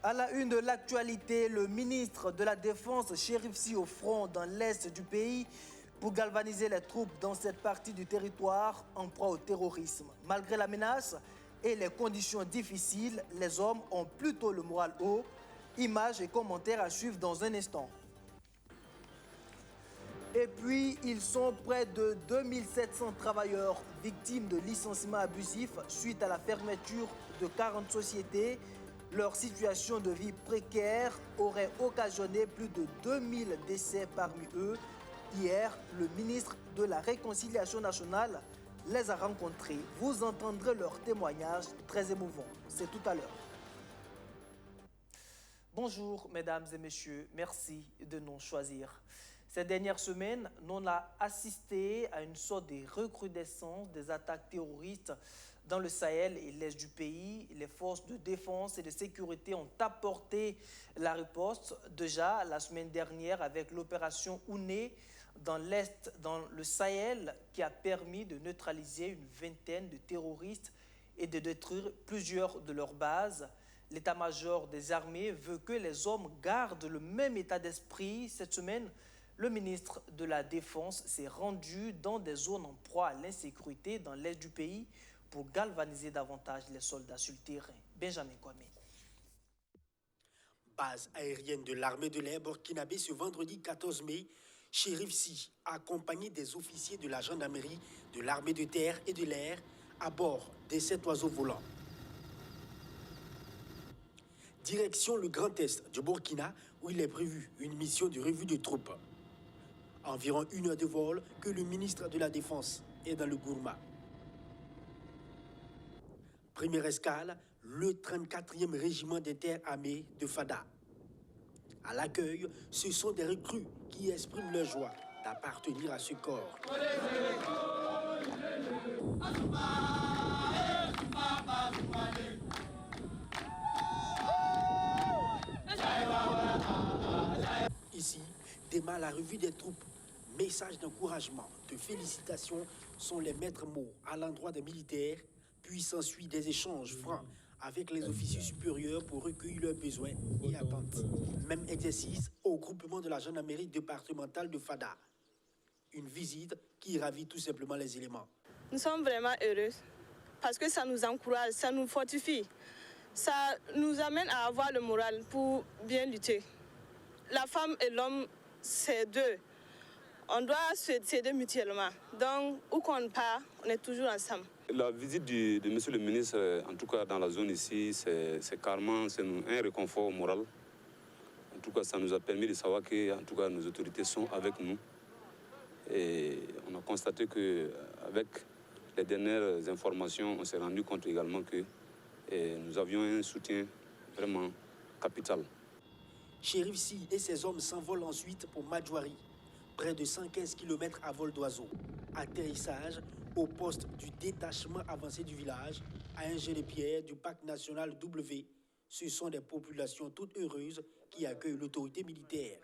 À la une de l'actualité, le ministre de la Défense, Chérif Sy, au front dans l'est du pays pour galvaniser les troupes dans cette partie du territoire en proie au terrorisme. Malgré la menace et les conditions difficiles, les hommes ont plutôt le moral haut. Images et commentaires à suivre dans un instant. Et puis, ils sont près de 2700 travailleurs victimes de licenciements abusifs suite à la fermeture de 40 sociétés. Leur situation de vie précaire aurait occasionné plus de 2000 décès parmi eux. Hier, le ministre de la Réconciliation nationale les a rencontrés. Vous entendrez leurs témoignages très émouvants. C'est tout à l'heure. Bonjour, mesdames et messieurs. Merci de nous choisir. Ces dernières semaines, nous avons assisté à une sorte de recrudescence des attaques terroristes dans le Sahel et l'est du pays. Les forces de défense et de sécurité ont apporté la riposte déjà la semaine dernière avec l'opération Ouné dans l'est, dans le Sahel, qui a permis de neutraliser une vingtaine de terroristes et de détruire plusieurs de leurs bases. L'état-major des armées veut que les hommes gardent le même état d'esprit. Cette semaine, le ministre de la Défense s'est rendu dans des zones en proie à l'insécurité dans l'est du pays pour galvaniser davantage les soldats sur le terrain. Benjamin Kwame. Base aérienne de l'armée de l'air burkinabé ce vendredi 14 mai, Chérif Sy, accompagné des officiers de la gendarmerie, de l'armée de terre et de l'air, à bord des 7 oiseaux volants. Direction le Grand Est du Burkina, où il est prévu une mission de revue de troupes. Environ 1 heure de vol que le ministre de la Défense est dans le Gourma. Première escale, le 34e régiment d'inter-armées de Fada. À l'accueil, ce sont des recrues qui expriment leur joie d'appartenir à ce corps. Ici, démarre la revue des troupes. Messages d'encouragement, de félicitations sont les maîtres mots à l'endroit des militaires, puis s'ensuit des échanges francs avec les officiers supérieurs pour recueillir leurs besoins et attentes. Même exercice au groupement de la gendarmerie départementale de Fada. Une visite qui ravit tout simplement les éléments. Nous sommes vraiment heureux parce que ça nous encourage, ça nous fortifie. Ça nous amène à avoir le moral pour bien lutter. La femme et l'homme, c'est deux. On doit s'aider mutuellement. Donc, où qu'on part, on est toujours ensemble. La visite de monsieur le ministre, en tout cas dans la zone ici, c'est carrément un réconfort moral. En tout cas, ça nous a permis de savoir que en tout cas, nos autorités sont avec nous. Et on a constaté qu'avec les dernières informations, on s'est rendu compte également que nous avions un soutien vraiment capital. Chérif Sy et ses hommes s'envolent ensuite pour Madjouari, près de 115 km à vol d'oiseau. Atterrissage au poste du détachement avancé du village, à un jet de pierre du parc national W. Ce sont des populations toutes heureuses qui accueillent l'autorité militaire.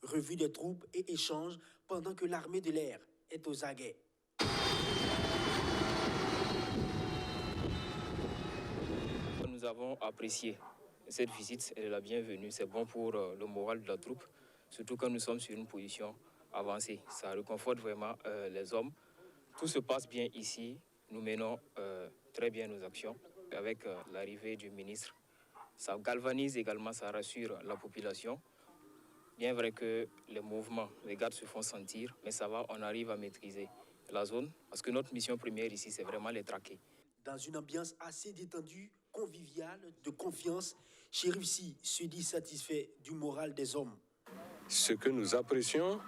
Revue des troupes et échanges pendant que l'armée de l'air est aux aguets. Nous avons apprécié cette visite, elle est la bienvenue. C'est bon pour le moral de la troupe, surtout quand nous sommes sur une position avancée. Ça réconforte vraiment les hommes. Tout se passe bien ici. Nous menons très bien nos actions. Avec l'arrivée du ministre, ça galvanise également, ça rassure la population. Bien vrai que les mouvements, les gardes se font sentir, mais ça va, on arrive à maîtriser la zone. Parce que notre mission première ici, c'est vraiment les traquer. Dans une ambiance assez détendue, conviviale, de confiance, Chérif Sy se dit satisfait du moral des hommes. Ce que nous apprécions,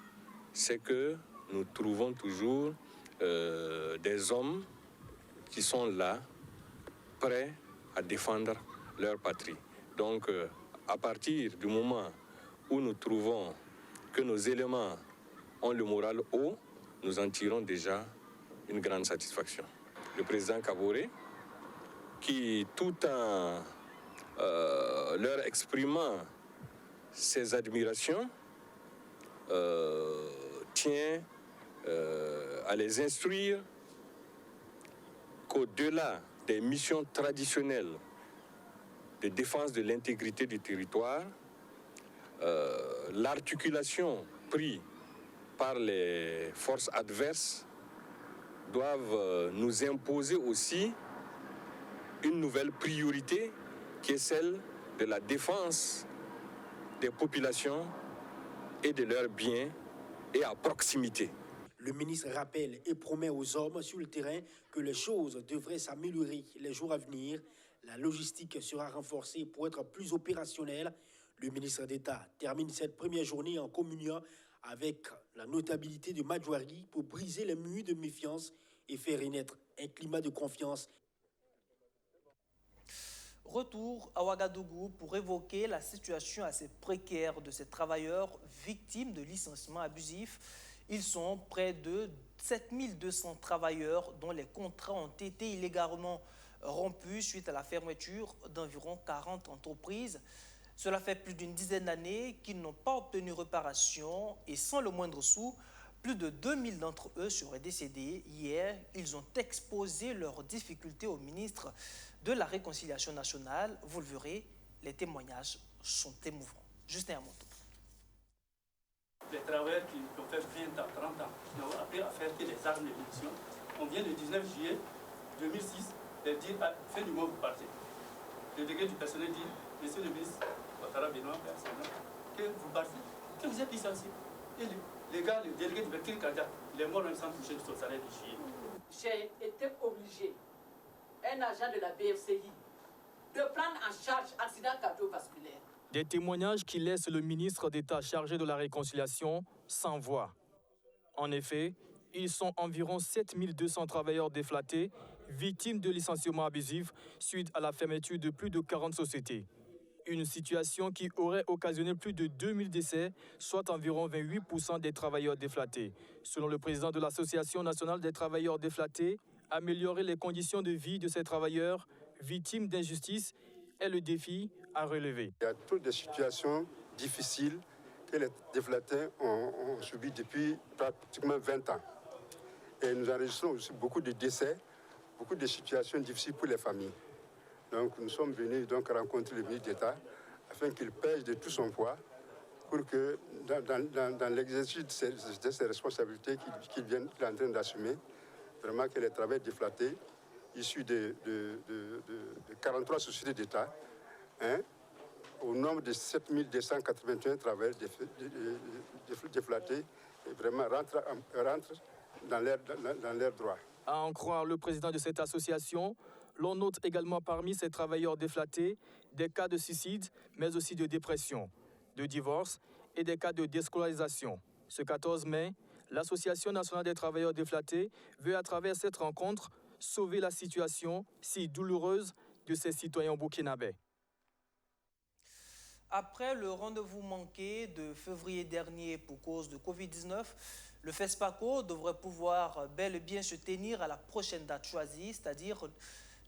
c'est que nous trouvons toujours des hommes qui sont là, prêts à défendre leur patrie. Donc, à partir du moment où nous trouvons que nos éléments ont le moral haut, nous en tirons déjà une grande satisfaction. Le président Kaboré, qui tout en leur exprimant ces admirations tient à les instruire qu'au-delà des missions traditionnelles de défense de l'intégrité du territoire, l'articulation prise par les forces adverses doivent nous imposer aussi une nouvelle priorité qui est celle de la défense des populations et de leurs biens et à proximité. Le ministre rappelle et promet aux hommes sur le terrain que les choses devraient s'améliorer les jours à venir. La logistique sera renforcée pour être plus opérationnelle. Le ministre d'État termine cette première journée en communion avec la notabilité de Madjouari pour briser les murs de méfiance et faire renaître un climat de confiance. Retour à Ouagadougou pour évoquer la situation assez précaire de ces travailleurs victimes de licenciements abusifs. Ils sont près de 7200 travailleurs dont les contrats ont été illégalement rompus suite à la fermeture d'environ 40 entreprises. Cela fait plus d'une dizaine d'années qu'ils n'ont pas obtenu réparation et sans le moindre sou, plus de 2000 d'entre eux seraient décédés. Hier, ils ont exposé leurs difficultés au ministre de la Réconciliation nationale. Vous le verrez, les témoignages sont émouvants. Justin Amonto. Les travailleurs qui ont fait 20 ans, 30 ans, qui n'ont appris à faire que des armes et munitions, on vient le 19 juillet 2006 leur dire fin du mois vous partez. Le délégué du personnel dit, monsieur le ministre, que vous partez, que vous êtes licencié. Et les gars, le délégué du Berkir Kadia, il est mort même sans toucher son salaire de juillet. J'ai été obligé, un agent de la BFCI, de prendre en charge accident cardiovasculaire. Des témoignages qui laissent le ministre d'État chargé de la réconciliation sans voix. En effet, ils sont environ 7200 travailleurs déflatés, victimes de licenciements abusifs suite à la fermeture de plus de 40 sociétés. Une situation qui aurait occasionné plus de 2000 décès, soit environ 28% des travailleurs déflatés. Selon le président de l'Association nationale des travailleurs déflatés, améliorer les conditions de vie de ces travailleurs victimes d'injustice est le défi à relever. Il y a toutes des situations difficiles que les déflatés ont subies depuis pratiquement 20 ans. Et nous enregistrons aussi beaucoup de décès, beaucoup de situations difficiles pour les familles. Donc nous sommes venus rencontrer le ministre d'État afin qu'il pèse de tout son poids pour que dans l'exercice de ses responsabilités qu'il est en train d'assumer, vraiment que les travailleurs déflatés issus de 43 sociétés d'État, au nombre de 7281 travailleurs déflatés, vraiment rentrent dans leurs droits. À en croire le président de cette association, l'on note également parmi ces travailleurs déflatés des cas de suicide, mais aussi de dépression, de divorce et des cas de déscolarisation. Ce 14 mai, l'Association nationale des travailleurs déflatés veut à travers cette rencontre sauver la situation si douloureuse de ces citoyens burkinabés. Après le rendez-vous manqué de février dernier pour cause de Covid-19, le FESPACO devrait pouvoir bel et bien se tenir à la prochaine date choisie, c'est-à-dire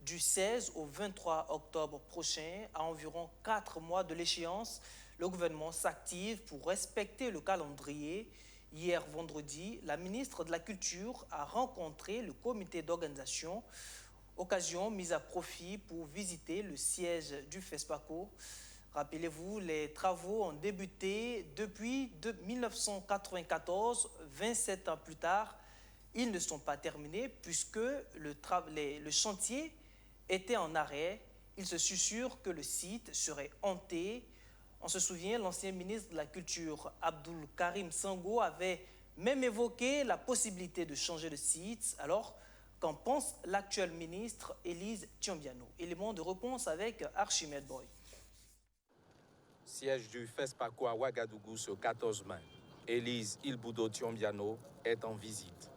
du 16 au 23 octobre prochain, à environ 4 mois de l'échéance. Le gouvernement s'active pour respecter le calendrier. Hier vendredi, la ministre de la Culture a rencontré le comité d'organisation, occasion mise à profit pour visiter le siège du FESPACO. Rappelez-vous, les travaux ont débuté depuis 1994, 27 ans plus tard. Ils ne sont pas terminés puisque le chantier était en arrêt. Il se susurre que le site serait hanté. On se souvient, l'ancien ministre de la Culture, Abdoul Karim Sango, avait même évoqué la possibilité de changer de site. Alors, qu'en pense l'actuel ministre, Élise Tiombiano? Élément de réponse avec Archimède Boy. Siège du FESPACO à Ouagadougou ce 14 mai. Élise Ilboudo Tiombiano est en visite.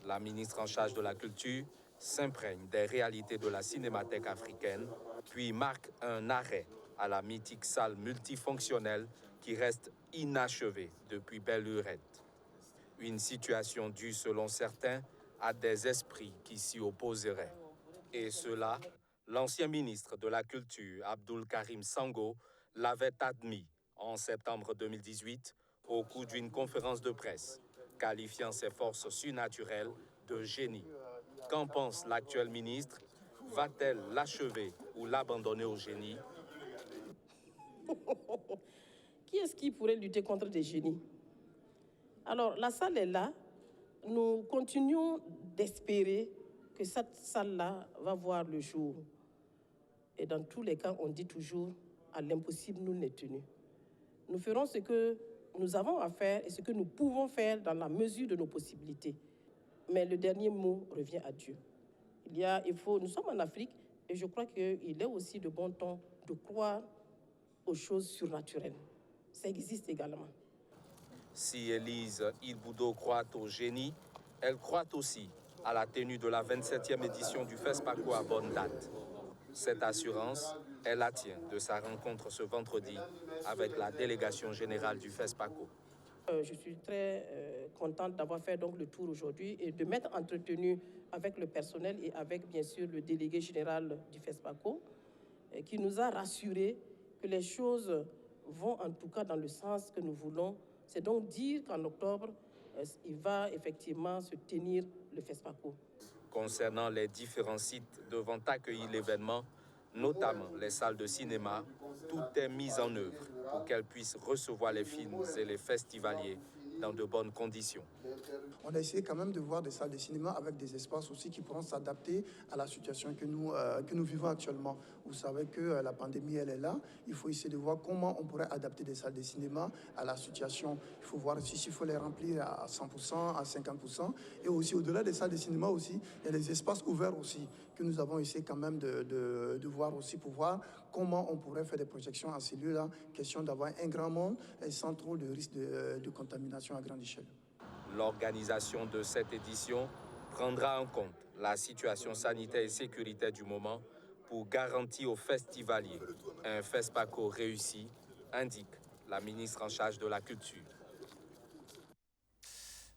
La ministre en charge de la culture s'imprègne des réalités de la cinémathèque africaine, puis marque un arrêt à la mythique salle multifonctionnelle qui reste inachevée depuis belle lurette. Une situation due, selon certains, à des esprits qui s'y opposeraient. Et cela, l'ancien ministre de la Culture, Abdoul Karim Sango, l'avait admis en septembre 2018 au cours d'une conférence de presse, qualifiant ces forces surnaturelles de génie. Qu'en pense l'actuel ministre? Va-t-elle l'achever ou l'abandonner au génie? Qui est-ce qui pourrait lutter contre des génies? Alors, la salle est là. Nous continuons d'espérer que cette salle-là va voir le jour. Et dans tous les cas, on dit toujours, à l'impossible, nul n'est tenu. Nous ferons ce que nous avons à faire et ce que nous pouvons faire dans la mesure de nos possibilités. Mais le dernier mot revient à Dieu. Nous sommes en Afrique et je crois qu'il est aussi de bon ton de croire aux choses surnaturelles. Ça existe également. Si Élise Ilboudo croit au génie, elle croit aussi à la tenue de la 27e édition du FESPACO à bonne date. Cette assurance, elle la tient de sa rencontre ce vendredi avec la délégation générale du FESPACO. Je suis très contente d'avoir fait donc le tour aujourd'hui et de m'être entretenue avec le personnel et avec bien sûr le délégué général du FESPACO qui nous a rassurés que les choses vont en tout cas dans le sens que nous voulons. C'est donc dire qu'en octobre, il va effectivement se tenir le FESPACO. Concernant les différents sites devant accueillir l'événement, notamment les salles de cinéma, tout est mis en œuvre pour qu'elles puissent recevoir les films et les festivaliers dans de bonnes conditions. On a essayé quand même de voir des salles de cinéma avec des espaces aussi qui pourront s'adapter à la situation que nous vivons actuellement. Vous savez que la pandémie, elle est là. Il faut essayer de voir comment on pourrait adapter des salles de cinéma à la situation. Il faut voir s'il faut les remplir à 100%, à 50%. Et aussi, au-delà des salles de cinéma aussi, il y a des espaces ouverts aussi que nous avons essayé quand même de voir aussi pour voir comment on pourrait faire des projections à ces lieux-là. Question d'avoir un grand monde et sans trop de risque de contamination à grande échelle. L'organisation de cette édition prendra en compte la situation sanitaire et sécuritaire du moment pour garantir aux festivaliers un FESPACO réussi, indique la ministre en charge de la Culture.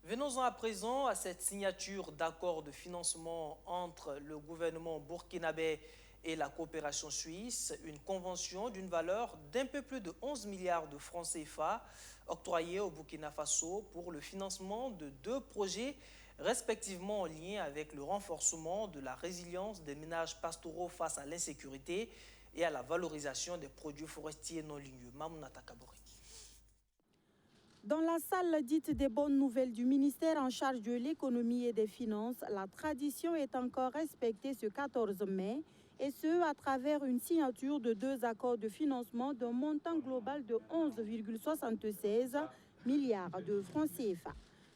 Venons-en à présent à cette signature d'accord de financement entre le gouvernement burkinabé et la coopération suisse, une convention d'une valeur d'un peu plus de 11 milliards de francs CFA octroyée au Burkina Faso pour le financement de 2 projets respectivement en lien avec le renforcement de la résilience des ménages pastoraux face à l'insécurité et à la valorisation des produits forestiers non ligneux. Mamounata Kabori. Dans la salle dite des bonnes nouvelles du ministère en charge de l'économie et des finances, la tradition est encore respectée ce 14 mai, et ce, à travers une signature de 2 accords de financement d'un montant global de 11,76 milliards de francs CFA.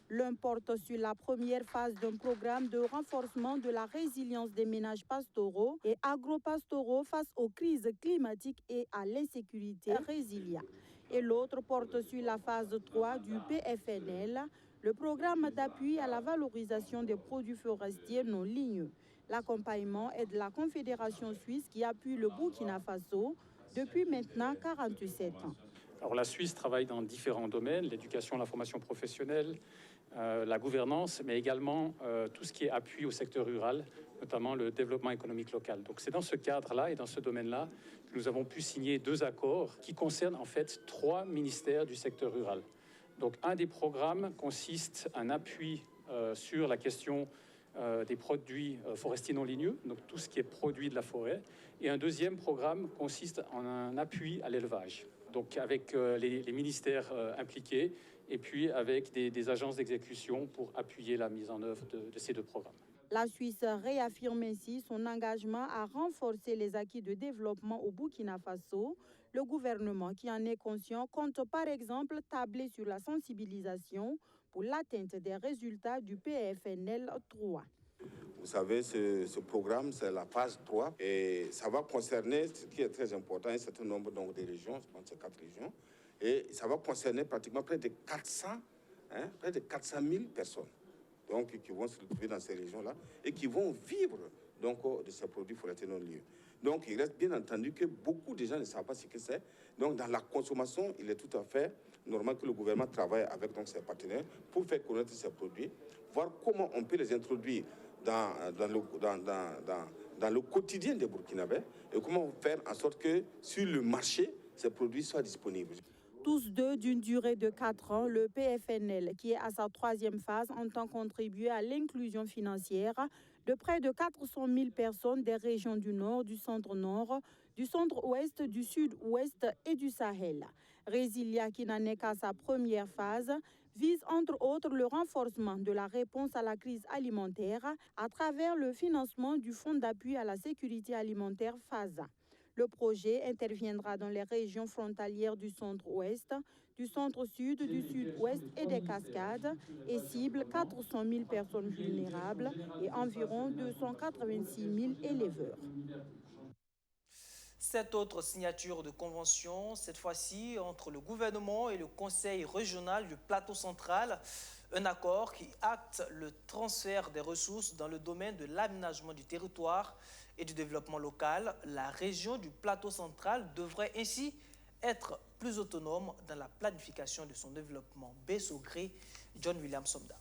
L'un porte sur la première phase d'un programme de renforcement de la résilience des ménages pastoraux et agropastoraux face aux crises climatiques et à l'insécurité résiliente. Et l'autre porte sur la phase 3 du PFNL, le programme d'appui à la valorisation des produits forestiers non ligneux. L'accompagnement est de la Confédération suisse qui appuie le Burkina Faso depuis maintenant 47 ans. Alors, la Suisse travaille dans différents domaines, l'éducation, la formation professionnelle, la gouvernance, mais également tout ce qui est appui au secteur rural, notamment le développement économique local. Donc c'est dans ce cadre-là et dans ce domaine-là que nous avons pu signer 2 accords qui concernent en fait 3 ministères du secteur rural. Donc un des programmes consiste en un appui sur la question des produits forestiers non ligneux, donc tout ce qui est produit de la forêt. Et un deuxième programme consiste en un appui à l'élevage, donc avec les ministères impliqués et puis avec des agences d'exécution pour appuyer la mise en œuvre de ces 2 programmes. La Suisse réaffirme ainsi son engagement à renforcer les acquis de développement au Burkina Faso. Le gouvernement, qui en est conscient, compte par exemple tabler sur la sensibilisation pour l'atteinte des résultats du PFNL 3. Vous savez, ce programme, c'est la phase 3 et ça va concerner, ce qui est très important, un certain nombre donc, de régions, je pense que c'est 4 régions, et ça va concerner pratiquement près de 400 000 personnes donc, qui vont se retrouver dans ces régions-là et qui vont vivre donc, de ces produits forestiers non ligneux. Donc, il reste bien entendu que beaucoup de gens ne savent pas ce que c'est. Donc, dans la consommation, il est tout à fait normal que le gouvernement travaille avec donc, ses partenaires pour faire connaître ces produits, voir comment on peut les introduire dans le quotidien des Burkinabés et comment faire en sorte que sur le marché, ces produits soient disponibles. Tous deux d'une durée de 4 ans, le PFNL, qui est à sa 3e phase, entend contribuer à l'inclusion financière de près de 400 000 personnes des régions du Nord, du Centre-Nord, du Centre-Ouest, du Sud-Ouest et du Sahel. Résilia, qui n'en est qu'à sa 1re phase, vise entre autres le renforcement de la réponse à la crise alimentaire à travers le financement du Fonds d'appui à la sécurité alimentaire FASA. Le projet interviendra dans les régions frontalières du centre-ouest, du centre-sud, du sud-ouest et des Cascades et cible 400 000 personnes vulnérables et environ 286 000 éleveurs. Cette autre signature de convention, cette fois-ci entre le gouvernement et le conseil régional du plateau central, un accord qui acte le transfert des ressources dans le domaine de l'aménagement du territoire et du développement local. La région du plateau central devrait ainsi être plus autonome dans la planification de son développement. Baisse au gré, John William Somda.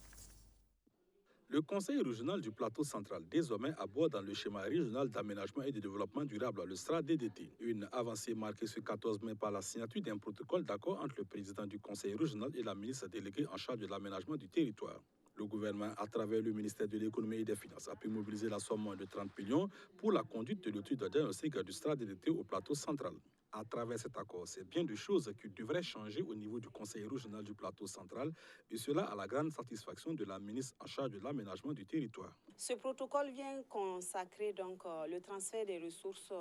Le Conseil régional du plateau central, désormais aborde dans le schéma régional d'aménagement et de développement durable, le SRA-DDT. Une avancée marquée ce 14 mai par la signature d'un protocole d'accord entre le président du Conseil régional et la ministre déléguée en charge de l'aménagement du territoire. Le gouvernement, à travers le ministère de l'Économie et des Finances, a pu mobiliser la somme de 30 millions pour la conduite de l'étude de diagnostic du SRA-DDT au plateau central. À travers cet accord, c'est bien des choses qui devraient changer au niveau du Conseil régional du plateau central, et cela à la grande satisfaction de la ministre en charge de l'aménagement du territoire. Ce protocole vient consacrer donc le transfert des ressources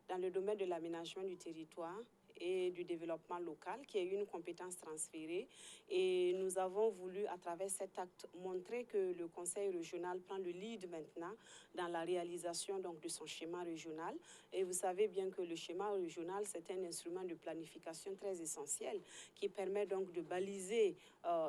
dans le domaine de l'aménagement du territoire et du développement local, qui est une compétence transférée. Et nous avons voulu, à travers cet acte, montrer que le Conseil régional prend le lead maintenant dans la réalisation donc, de son schéma régional. Et vous savez bien que le schéma régional, c'est un instrument de planification très essentiel qui permet donc de baliser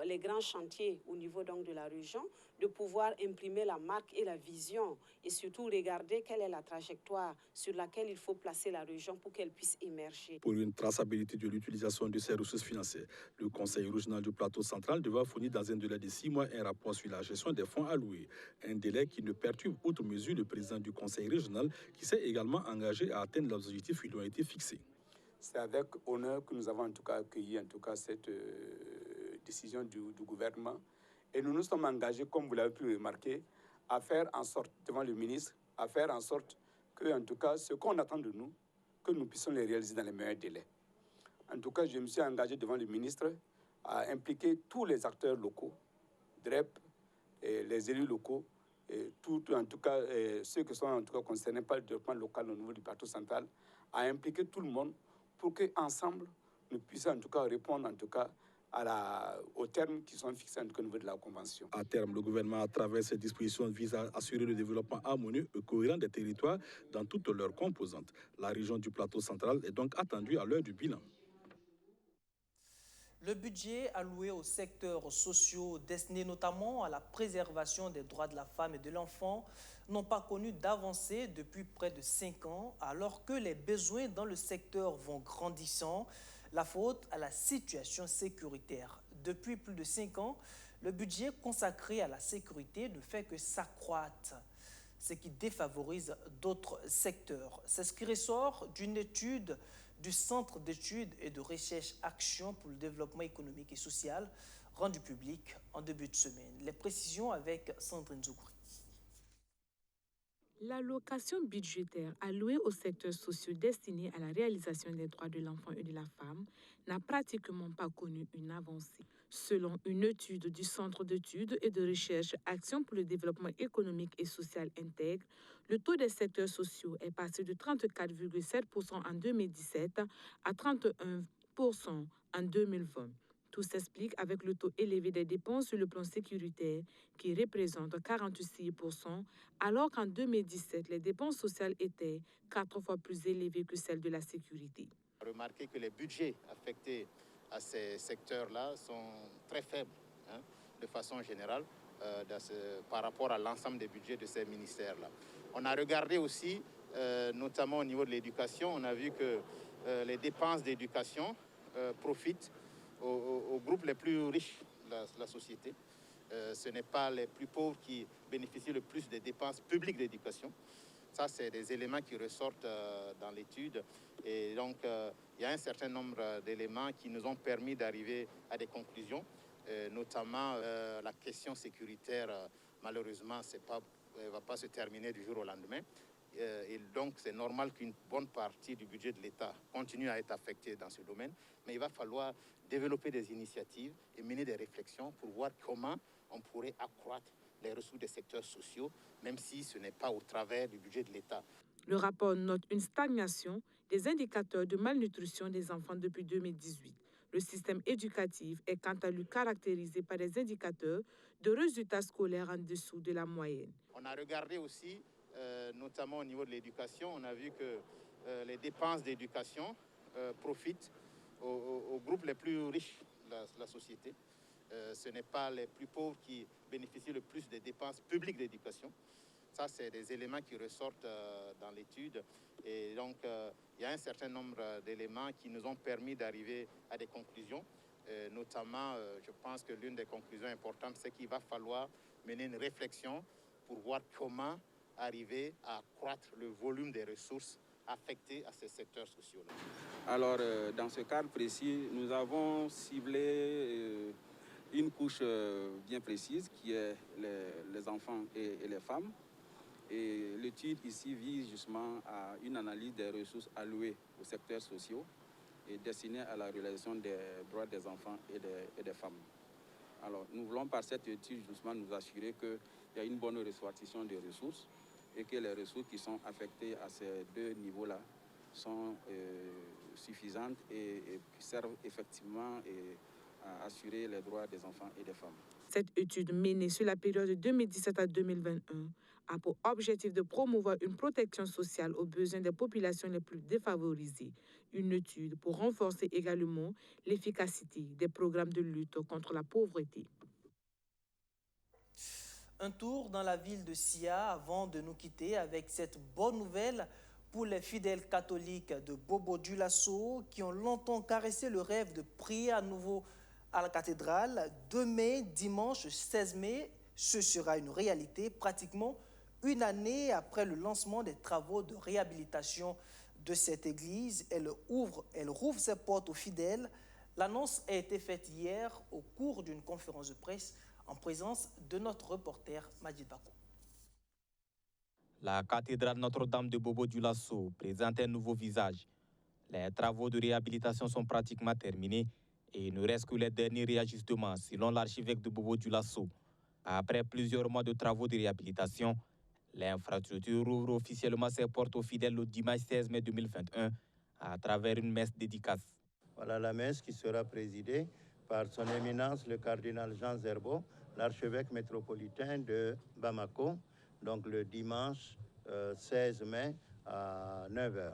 les grands chantiers au niveau donc, de la région, de pouvoir imprimer la marque et la vision et surtout regarder quelle est la trajectoire sur laquelle il faut placer la région pour qu'elle puisse émerger. Pour une traçabilité de l'utilisation de ces ressources financières, le Conseil régional du plateau central devra fournir dans un délai de 6 mois un rapport sur la gestion des fonds alloués. Un délai qui ne perturbe outre mesure le président du Conseil régional qui s'est également engagé à atteindre les objectifs qui lui ont été fixés. C'est avec honneur que nous avons en tout cas accueilli cette décision du gouvernement. Et nous nous sommes engagés, comme vous l'avez pu remarquer, à faire en sorte, devant le ministre, à faire en sorte que, en tout cas, ce qu'on attend de nous, que nous puissions les réaliser dans les meilleurs délais. En tout cas, je me suis engagé devant le ministre à impliquer tous les acteurs locaux, DREP, et les élus locaux, et en tout cas, ceux qui sont en tout cas concernés par le développement local au niveau du plateau central, à impliquer tout le monde pour qu'ensemble, nous puissions en tout cas répondre en tout cas aux termes qui sont fixés au niveau de la Convention. À terme, le gouvernement, à travers ces dispositions, vise à assurer le développement harmonieux et cohérent des territoires dans toutes leurs composantes. La région du plateau central est donc attendue à l'heure du bilan. Le budget alloué aux secteurs sociaux destinés notamment à la préservation des droits de la femme et de l'enfant n'ont pas connu d'avancée depuis près de 5 ans, alors que les besoins dans le secteur vont grandissant. La faute à la situation sécuritaire. Depuis plus de 5 ans, le budget consacré à la sécurité ne fait que s'accroître, ce qui défavorise d'autres secteurs. C'est ce qui ressort d'une étude du Centre d'études et de recherche Action pour le développement économique et social, rendu public en début de semaine. Les précisions avec Sandrine Zoukouri. L'allocation budgétaire allouée aux secteurs sociaux destinés à la réalisation des droits de l'enfant et de la femme n'a pratiquement pas connu une avancée. Selon une étude du Centre d'études et de recherche Action pour le développement économique et social intègre, le taux des secteurs sociaux est passé de 34,7% en 2017 à 31% en 2020. Tout s'explique avec le taux élevé des dépenses sur le plan sécuritaire qui représente 46%, alors qu'en 2017, les dépenses sociales étaient 4 fois plus élevées que celles de la sécurité. Remarquez que les budgets affectés à ces secteurs-là sont très faibles, de façon générale, par rapport à l'ensemble des budgets de ces ministères-là. On a regardé aussi, notamment au niveau de l'éducation, on a vu que les dépenses d'éducation profitent aux groupes les plus riches de la société. Ce n'est pas les plus pauvres qui bénéficient le plus des dépenses publiques d'éducation. Ça, c'est des éléments qui ressortent dans l'étude. Et donc, il y a un certain nombre d'éléments qui nous ont permis d'arriver à des conclusions, notamment la question sécuritaire, malheureusement, elle ne va pas se terminer du jour au lendemain. Et donc, c'est normal qu'une bonne partie du budget de l'État continue à être affectée dans ce domaine. Mais il va falloir développer des initiatives et mener des réflexions pour voir comment on pourrait accroître les ressources des secteurs sociaux, même si ce n'est pas au travers du budget de l'État. Le rapport note une stagnation des indicateurs de malnutrition des enfants depuis 2018. Le système éducatif est quant à lui caractérisé par des indicateurs de résultats scolaires en dessous de la moyenne. On a regardé aussi, notamment au niveau de l'éducation, on a vu que les dépenses d'éducation profitent aux groupes les plus riches de la société. Ce n'est pas les plus pauvres qui bénéficient le plus des dépenses publiques d'éducation. Ça, c'est des éléments qui ressortent dans l'étude. Et donc, il y a un certain nombre d'éléments qui nous ont permis d'arriver à des conclusions. Notamment, je pense que l'une des conclusions importantes, c'est qu'il va falloir mener une réflexion pour voir comment arriver à accroître le volume des ressources affectées à ces secteurs sociaux. Alors, dans ce cadre précis, nous avons ciblé une couche bien précise qui est les enfants et les femmes. Et l'étude ici vise justement à une analyse des ressources allouées aux secteurs sociaux et destinées à la réalisation des droits des enfants et des femmes. Alors, nous voulons par cette étude justement nous assurer qu'il y a une bonne répartition des ressources et que les ressources qui sont affectées à ces deux niveaux-là sont suffisantes et servent effectivement à assurer les droits des enfants et des femmes. Cette étude menée sur la période de 2017 à 2021 a pour objectif de promouvoir une protection sociale aux besoins des populations les plus défavorisées. Une étude pour renforcer également l'efficacité des programmes de lutte contre la pauvreté. Un tour dans la ville de Sia avant de nous quitter avec cette bonne nouvelle pour les fidèles catholiques de Bobo-Dioulasso qui ont longtemps caressé le rêve de prier à nouveau à la cathédrale. Demain, dimanche 16 mai, ce sera une réalité pratiquement une année après le lancement des travaux de réhabilitation de cette église. Elle rouvre ses portes aux fidèles. L'annonce a été faite hier au cours d'une conférence de presse en présence de notre reporter Majid Bako. La cathédrale Notre-Dame de Bobo-Dioulasso présente un nouveau visage. Les travaux de réhabilitation sont pratiquement terminés et il ne reste que les derniers réajustements selon l'archevêque de Bobo-Dioulasso. Après plusieurs mois de travaux de réhabilitation, l'infrastructure ouvre officiellement ses portes aux fidèles le dimanche 16 mai 2021 à travers une messe dédicace. Voilà la messe qui sera présidée par son éminence le cardinal Jean Zerbo, l'archevêque métropolitain de Bamako, donc le dimanche 16 mai à 9h.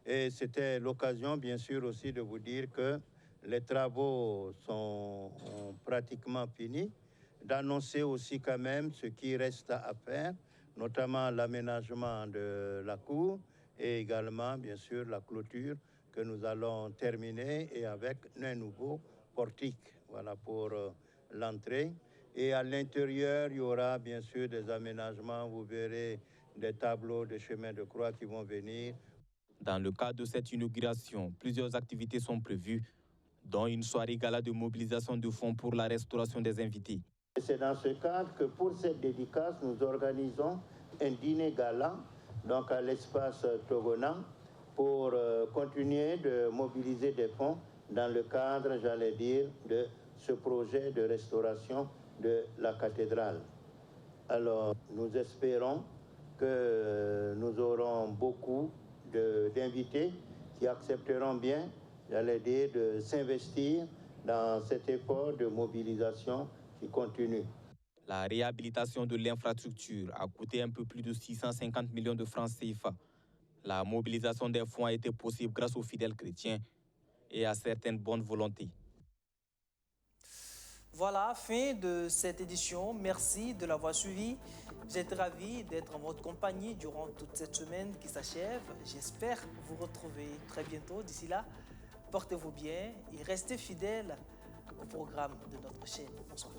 Et c'était l'occasion bien sûr aussi de vous dire que les travaux sont pratiquement finis, d'annoncer aussi quand même ce qui reste à faire, notamment l'aménagement de la cour et également, bien sûr, la clôture que nous allons terminer et avec un nouveau portique, voilà, pour l'entrée. Et à l'intérieur, il y aura bien sûr des aménagements, vous verrez des tableaux de chemin de croix qui vont venir. Dans le cadre de cette inauguration, plusieurs activités sont prévues, dont une soirée gala de mobilisation de fonds pour la restauration des invités. C'est dans ce cadre que pour cette dédicace, nous organisons un dîner gala donc à l'espace Togonan pour continuer de mobiliser des fonds dans le cadre, j'allais dire, de ce projet de restauration de la cathédrale. Alors, nous espérons que nous aurons beaucoup d'invités qui accepteront bien, j'allais dire, de s'investir dans cet effort de mobilisation qui continue. La réhabilitation de l'infrastructure a coûté un peu plus de 650 millions de francs CFA. La mobilisation des fonds a été possible grâce aux fidèles chrétiens et à certaines bonnes volontés. Voilà, fin de cette édition. Merci de l'avoir suivi. J'étais ravi d'être en votre compagnie durant toute cette semaine qui s'achève. J'espère vous retrouver très bientôt. D'ici là, portez-vous bien et restez fidèles au programme de notre chaîne. Bonsoir.